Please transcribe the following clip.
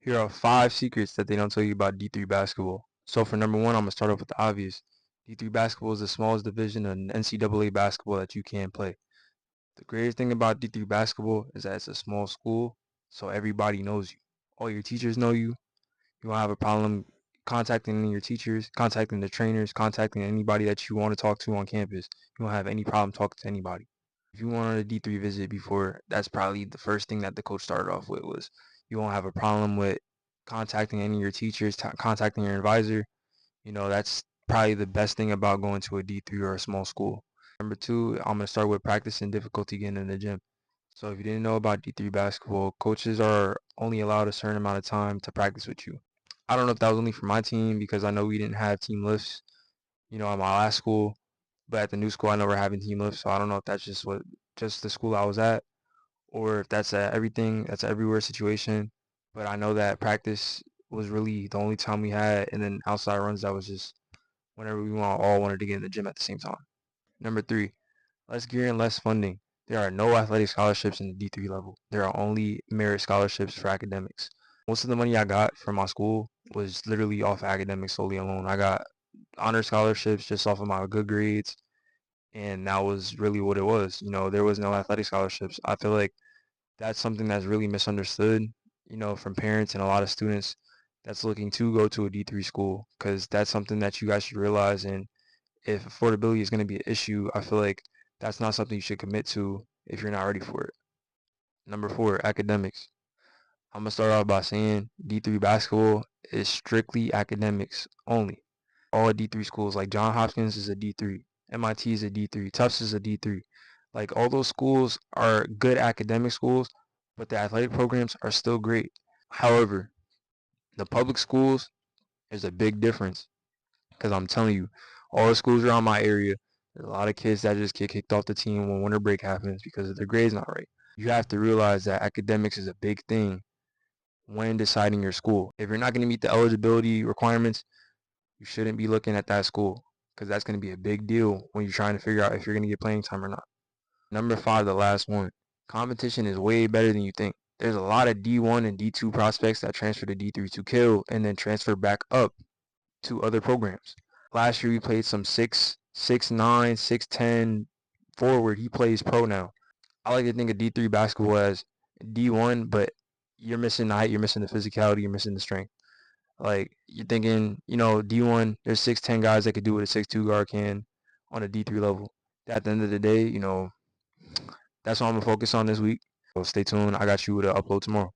Here are 5 secrets that they don't tell you about D3 basketball. So for number one, I'm gonna start off with the obvious. D3 basketball is the smallest division of NCAA basketball that you can play. The greatest thing about D3 basketball is that it's a small school, so everybody knows you. All your teachers know you. You won't have a problem contacting your teachers, contacting the trainers, contacting anybody that you want to talk to on campus. You won't have any problem talking to anybody. If you went on a D3 visit before, that's probably the first thing that the coach started off with was you won't have a problem with contacting any of your teachers, contacting your advisor. That's probably the best thing about going to a D3 or a small school. Number two, I'm going to start with practice and difficulty getting in the gym. So if you didn't know about D3 basketball, coaches are only allowed a certain amount of time to practice with you. I don't know if that was only for my team because I know we didn't have team lifts, at my last school, but at the new school I know we're having team lifts, so I don't know if that's just the school I was at or if that's that's an everywhere situation. But I know that practice was really the only time we had, and then outside runs that was just whenever we all wanted to get in the gym at the same time. Number three, less gear and less funding. There are no athletic scholarships in the D3 level. There are only merit scholarships for academics. Most of the money I got from my school was literally off academics solely alone. I got honor scholarships just off of my good grades, and that was really what it was. There was no athletic scholarships. I feel like that's something that's really misunderstood, from parents and a lot of students that's looking to go to a D3 school because that's something that you guys should realize. And if affordability is going to be an issue, I feel like that's not something you should commit to if you're not ready for it. Number four, academics. I'm going to start off by saying D3 basketball is strictly academics only. All D3 schools, like Johns Hopkins is a D3, MIT is a D3, Tufts is a D3. Like all those schools are good academic schools, but the athletic programs are still great. However, the public schools, there's a big difference because I'm telling you, all the schools around my area, there's a lot of kids that just get kicked off the team when winter break happens because their grades not right. You have to realize that academics is a big thing when deciding your school. If you're not going to meet the eligibility requirements, you shouldn't be looking at that school because that's going to be a big deal when you're trying to figure out if you're going to get playing time or not. Number five, the last one. Competition is way better than you think. There's a lot of D1 and D2 prospects that transfer to D3 to kill and then transfer back up to other programs. Last year we played some 6'9", 6'10" forward. He plays pro now. I like to think of D3 basketball as D1, but you're missing the height, you're missing the physicality, you're missing the strength. Like you're thinking, D1, there's 6'10" guys that could do what a 6'2" guard can on a D3 level. At the end of the day, that's what I'm gonna focus on this week. So stay tuned. I got you with an upload tomorrow.